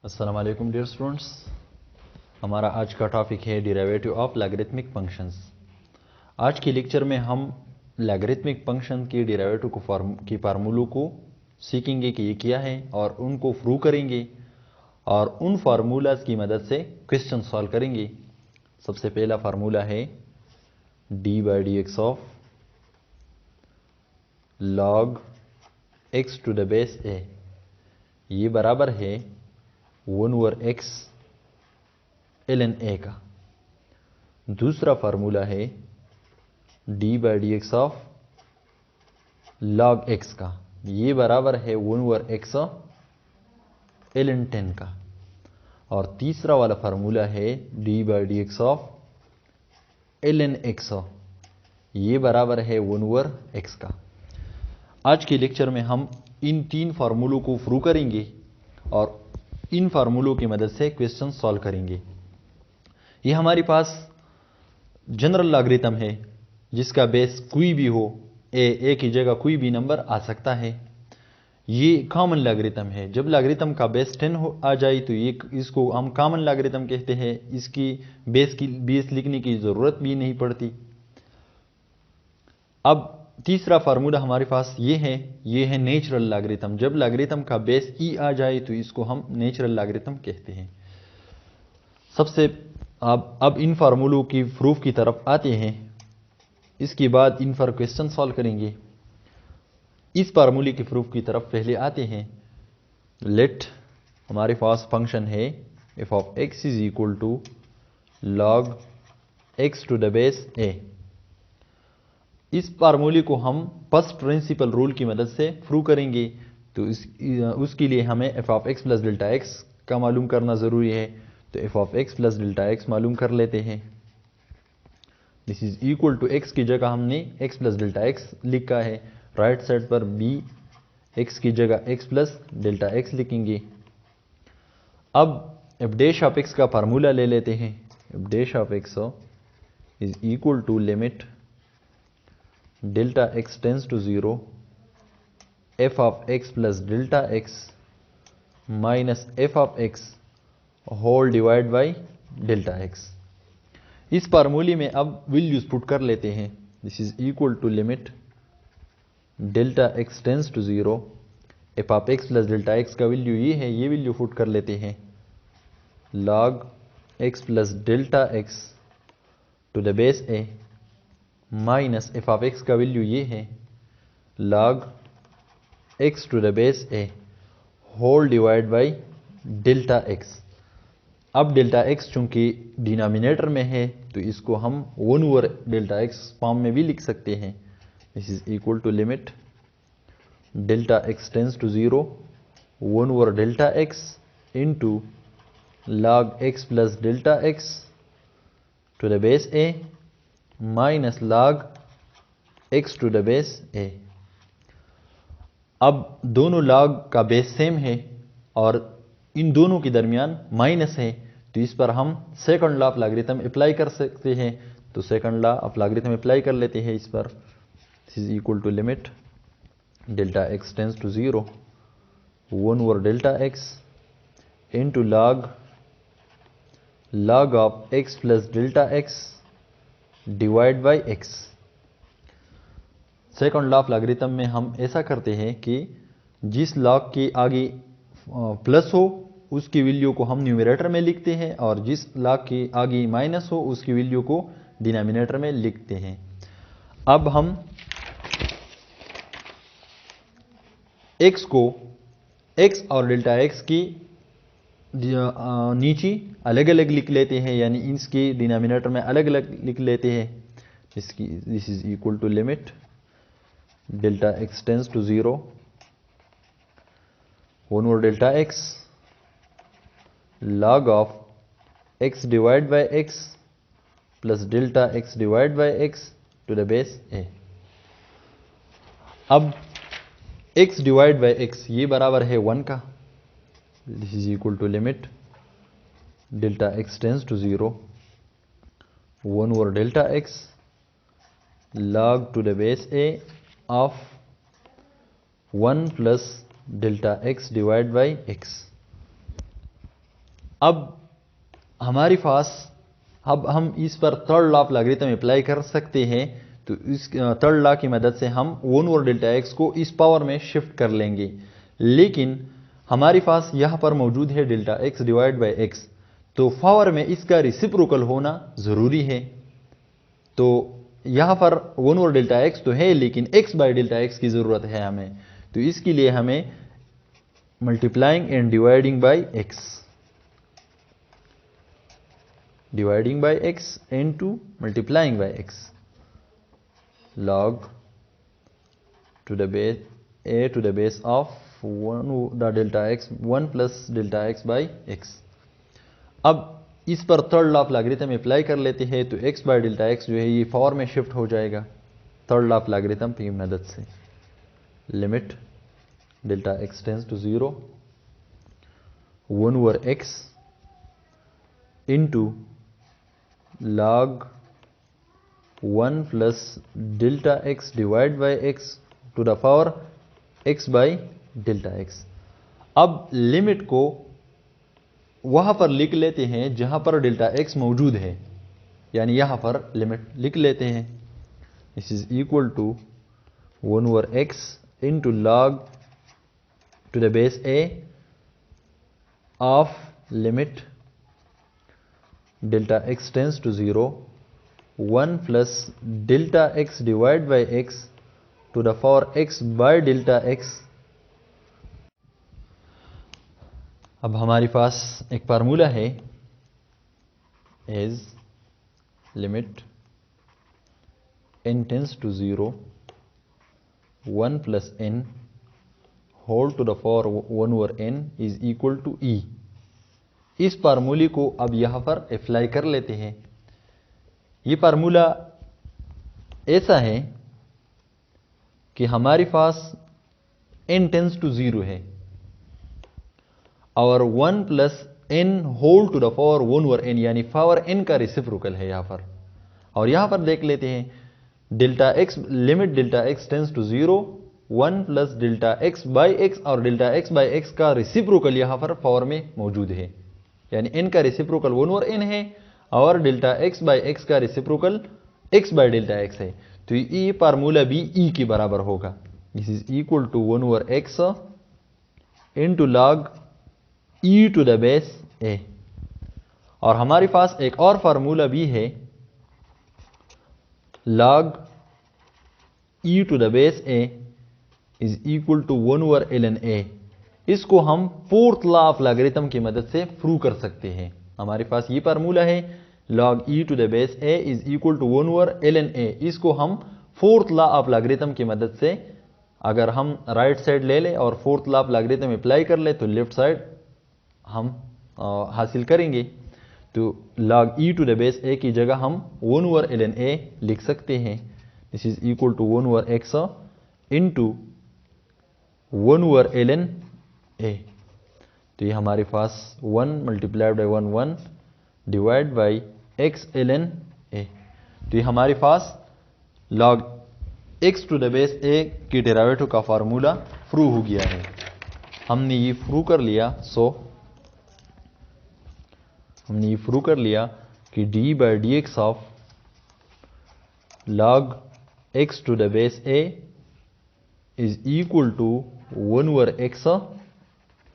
अस्सलाम वालेकुम dear students. हमारा आज का टॉपिक है डेरिवेटिव ऑफ लॉगरिथमिक फंक्शंस। आज के लेक्चर में हम लॉगरिथमिक फंक्शन के डेरिवेटिव की फार्मूलों को सीखेंगे कि ये क्या है और उनको प्रूव करेंगे और उन फार्मूलाज की मदद से क्वेश्चन सॉल्व करेंगे। सबसे पहला फार्मूला है d by D x of log x to the base a, ये बराबर है 1/x ln a का। दूसरा फार्मूला है d by D x of log x का, ये बराबर है 1/x ln 10 का। और तीसरा वाला फार्मूला है d by D x of ln x, ये बराबर है 1/x का। आज के लेक्चर में हम इन तीन फार्मूलों को प्रूव करेंगे और इन फार्मूलों की मदद से क्वेश्चन सॉल्व करेंगे। ये हमारे पास जनरल लॉगरिथम है जिसका बेस कोई भी हो, ए की जगह कोई भी नंबर आ सकता है। ये कॉमन लॉगरिथम है। जब लॉगरिथम का बेस 10 आ जाए तो इसको हम कॉमन लॉगरिथम कहते हैं। इसकी बेस लिखने की ज़रूरत भी नहीं पड़ती। अब तीसरा फार्मूला हमारे पास ये है नेचुरल लॉगरिथम। जब लॉगरिथम का बेस ई आ जाए तो इसको हम नेचुरल लॉगरिथम कहते हैं। सबसे अब इन फार्मूलों की प्रूफ की तरफ आते हैं। इसके बाद इन पर क्वेश्चन सॉल्व करेंगे। इस फार्मूले की प्रूफ की तरफ पहले आते हैं। लेट हमारे पास फंक्शन है f of x is equal to log x to the base a. इस फार्मूले को हम फर्स्ट प्रिंसिपल रूल की मदद से प्रूव करेंगे। तो उसके लिए हमें F of x plus delta X का मालूम करना ज़रूरी है। तो F of x plus delta X मालूम कर लेते हैं। This is equal to X की जगह हमने एक्स प्लस डेल्टा एक्स लिखा है। राइट साइड पर बी एक्स की जगह एक्स प्लस डेल्टा एक्स लिखेंगे। अब एफ डैश ऑफ एक्स का फार्मूला ले लेते हैं। F dash of x is equal to limit delta x tends to 0 F of x plus delta X minus F of X whole divide by delta X. इस फार्मूले में अब values put कर लेते हैं। This is equal to limit delta x tends to 0 F of x plus delta X का value ये है, ये वैल्यू पुट कर लेते हैं। Log x plus delta x to the base A minus F of X का value ये है log x to the base A whole divide by delta X. अब डेल्टा एक्स चूंकि डिनोमिनेटर में है तो इसको हम 1/डेल्टा एक्स फॉर्म में भी लिख सकते हैं। This is equal to limit delta x tends to 0 1/डेल्टा x into log x plus delta x to the base A minus log x to the base a. अब दोनों लॉग का बेस सेम है और इन दोनों के दरमियान माइनस है, तो इस पर हम second law of logarithm apply कर सकते हैं। तो second law of logarithm apply कर लेते हैं इस पर। This is equal to limit delta x tends to 0 1/डेल्टा x into log of x plus delta x divide by x. Second law of logarithm में हम ऐसा करते हैं कि जिस लॉग के आगे प्लस हो उसकी वैल्यू को हम न्यूमरेटर में लिखते हैं और जिस लॉग के आगे माइनस हो उसकी वैल्यू को डिनोमिनेटर में लिखते हैं। अब हम x को x और डेल्टा x की नीचे अलग अलग लिख लेते हैं, यानी इसके डिनोमिनेटर में अलग अलग लिख लेते हैं। This is equal to limit delta x tends to 0 1/डेल्टा x log of x divide by x plus delta x divide by x to the base a. अब x डिवाइड बाई एक्स ये बराबर है 1 का। This is equal to limit delta x tends to 0 1/डेल्टा x log to the base a of 1 plus delta x divide by x. अब हमारे पास, अब हम इस पर third law of logarithm apply कर सकते हैं। तो इस थर्ड लॉ की मदद से हम 1 ओवर डेल्टा एक्स को इस पावर में शिफ्ट कर लेंगे, लेकिन हमारे पास यहां पर मौजूद है delta x divide by x, तो पावर में इसका रिसिप्रोकल होना जरूरी है। तो यहां पर 1 ओवर डेल्टा एक्स तो है, लेकिन x बाय डेल्टा एक्स की जरूरत है हमें। तो इसके लिए हमें multiplying and dividing by x, dividing by x into multiplying by x, log to the base a to the base of 1 the delta x 1 plus delta x by x। अब इस पर third law of logarithm apply कर लेते हैं, तो x by delta x जो है ये पावर में शिफ्ट हो जाएगा थर्ड लॉ ऑफ लॉगरिथम की मदद से। Limit delta x tends to 0 1 over x into log 1 plus delta x divide by x to the power x by delta x। अब लिमिट को वहां पर लिख लेते हैं जहां पर डेल्टा x मौजूद है, यानी यहां पर लिमिट लिख लेते हैं। This is equal to 1 over x into log to the base a of limit delta x tends to 0 1 plus delta x divide by x to the power x by delta x। अब हमारे पास एक formula है, as limit n tends to 0 1 plus n whole to the power 1 over n is equal to e। इस फार्मूले को अब यहां पर अप्लाई कर लेते हैं। ये फार्मूला ऐसा है कि हमारे पास n टेंस टू 0 है और 1 plus n whole to the power 1 over n, यानी पावर n का रेसिप्रोकल है यहां पर। और यहां पर देख लेते हैं delta x, limit delta x tends to 0 1 plus delta x by x, और डेल्टा x बाई x का रेसिप्रोकल यहां पर पावर में मौजूद है, यानी n का रेसिप्रोकल 1 ओवर n है और डेल्टा x बाई x का reciprocal x by delta x है। तो ये फार्मूला भी e के बराबर होगा। This is equal to 1 over x into log e to the base a। और हमारे पास एक और फार्मूला भी है, log e to the base a is equal to 1 over ln a। इसको हम फोर्थ लॉ ऑफ लॉगरिथम की मदद से प्रूव कर सकते हैं। हमारे पास ये फार्मूला है, log e to the base a is equal to 1 over ln a। इसको हम फोर्थ लॉ ऑफ लॉगरिथम की मदद से, अगर हम राइट साइड ले लें और fourth law of logarithm apply कर ले तो लेफ्ट साइड हम हासिल करेंगे। तो log e to the base a की जगह हम 1 ओवर ln a लिख सकते हैं। This is equal to 1 over x into 1 over ln a। तो ये हमारे पास 1 multiplied by 1 1 divide by x ln a। तो ये हमारे पास log x to the base a की डेरिवेटिव का फार्मूला प्रूव हो गया है। हमने ये प्रूव कर लिया, हमने ये प्रूव कर लिया कि d by D x of log x to the base a is equal to 1 over x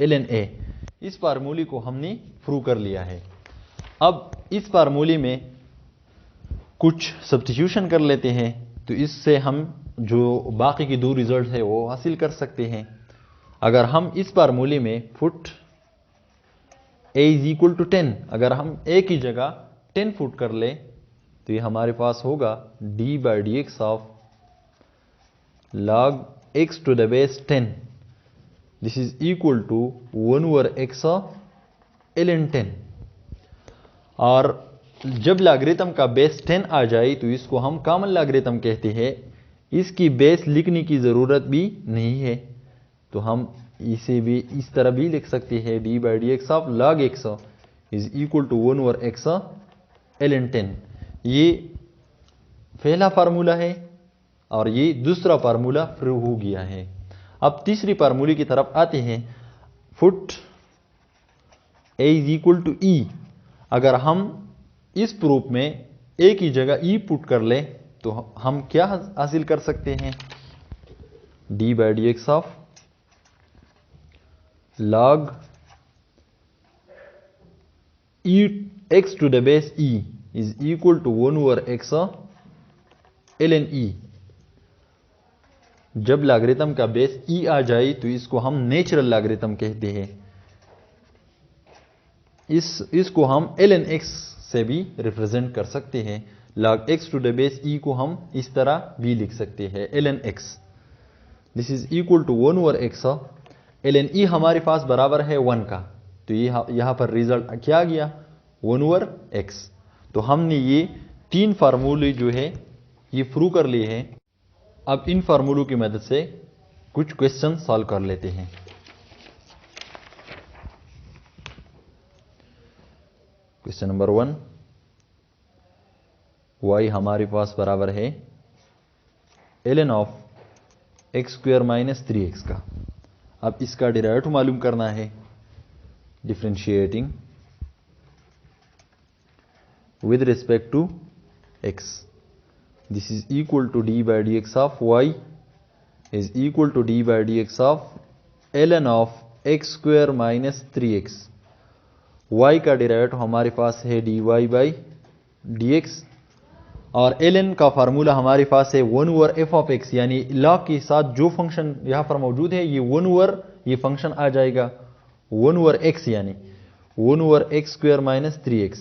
ln a। इस फार्मूले को हमने प्रूव कर लिया है। अब इस फार्मूले में कुछ सब्स्टिट्यूशन कर लेते हैं, तो इससे हम जो बाकी की दो रिजल्ट है वो हासिल कर सकते हैं। अगर हम इस फार्मूले में put a is equal to 10, अगर हम a की जगह 10 पुट कर ले तो ये हमारे पास होगा d by D x of log x to the base 10। This is equal to 1 over x ln 10। और जब लॉगरिथम का बेस 10 आ जाए तो इसको हम कॉमन लॉगरिथम कहते हैं। इसकी बेस लिखने की ज़रूरत भी नहीं है, तो हम इसे भी इस तरह भी लिख सकते हैं, d by D x of log x is equal to 1 over x ln 10। ये पहला फार्मूला है और ये दूसरा फार्मूला प्रूव हो गया है। अब तीसरी फार्मूले की तरफ आते हैं। Put a is equal to e, अगर हम इस प्रूफ में a की जगह e पुट कर ले तो हम क्या हासिल कर सकते हैं, D by D x of log e x to the base e is equal to 1 over x ln e। जब लॉगरिथम का बेस e आ जाए तो इसको हम नेचुरल लॉगरिथम कहते हैं। इसको हम ln x से भी रिप्रेजेंट कर सकते हैं। log x to the base e को हम इस तरह भी लिख सकते हैं ln x, this is equal to 1 over x ln e हमारे पास बराबर है 1 का, तो यहां पर रिजल्ट क्या आ गया 1 ओवर x। तो हमने ये 3 फार्मूले जो है ये प्रूव कर लिए हैं। अब इन फार्मूलों की मदद से कुछ क्वेश्चन सॉल्व कर लेते हैं। क्वेश्चन नंबर 1, y हमारे पास बराबर है ln of x square minus 3x का। अब इसका डेरिवेटिव मालूम करना है, differentiating with respect to x, this is equal to d by dx of y is equal to d by dx of ln of x square minus 3x। y का derivative हमारे पास है dy by dx और ln का formula हमारे पास है 1 over f of x, यानी log के साथ जो फंक्शन यहां पर मौजूद है ये 1 ओवर ये फंक्शन आ जाएगा 1 ओवर x, यानी 1 over x square minus 3x।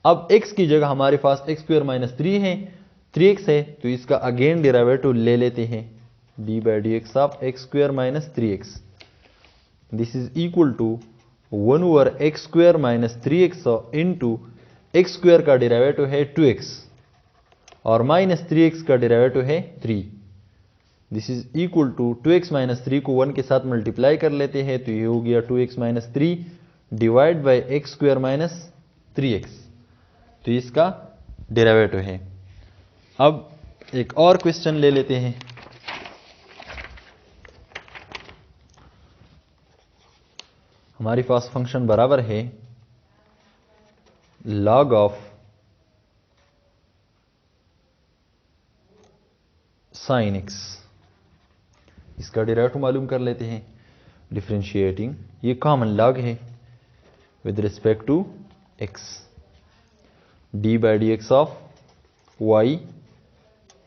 अब x की जगह हमारे पास x स्क्वायर माइनस 3x है, तो इसका अगेन डेरिवेटिव ले लेते हैं d by D x of x square minus 3x, this is equal to 1 over x square minus 3x into x square का डेरिवेटिव है 2x और माइनस 3x का डेरिवेटिव है 3, this is equal to 2x minus 3 को 1 के साथ multiply कर लेते हैं, तो ये हो गया 2x minus 3 divide by x square minus 3x, तो इसका डेरिवेटिव है। अब एक और क्वेश्चन ले लेते हैं। हमारे पास फंक्शन बराबर है log ऑफ sin x, इसका डेरिवेटिव मालूम कर लेते हैं, डिफरेंशिएटिंग ये कॉमन लॉग है with respect to x, d by dx of y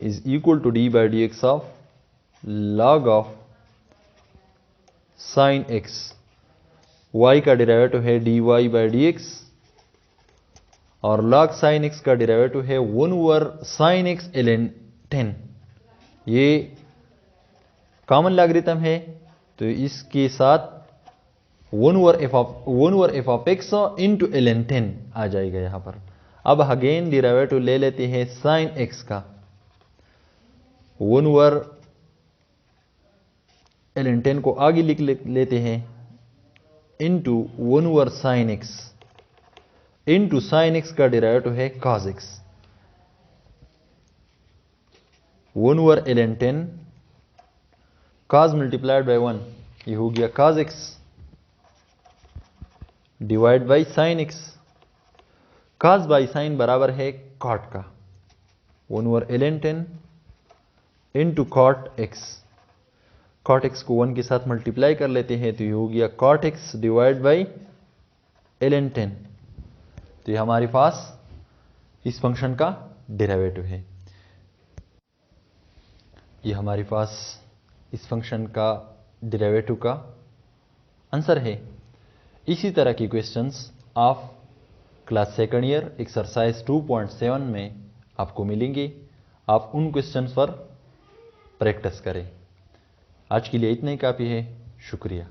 is equal to d by dx of log of sin x। y का डेरिवेटिव है dy by dx और log sin x का derivative है 1 over sin x ln 10। ये common logarithm है, तो इसके साथ 1 over f of x into ln 10 आ जाएगा यहां पर। अब अगेन डेरिवेटिव ले लेते हैं sin x का, 1 ओवर ln 10 को आगे लिख लेते हैं into 1 over sin x into sin x का डेरिवेटिव है cos x, 1 over ln 10 cos multiplied by 1, ये हो गया cos x divide by sin x, cos by sine बराबर है cot का, 1 over ln 10 into cot x, cot x को 1 के साथ मल्टीप्लाई कर लेते हैं, तो ये हो गया cot x divide by ln 10, तो ये हमारे पास इस फंक्शन का डेरिवेटिव है। ये हमारे पास इस फंक्शन का डेरिवेटिव का आंसर है। इसी तरह की क्वेश्चंस आप क्लास सेकंड ईयर एक्सरसाइज 2.7 में आपको मिलेंगे। आप उन क्वेश्चंस पर प्रैक्टिस करें। आज के लिए इतना ही काफ़ी है। शुक्रिया।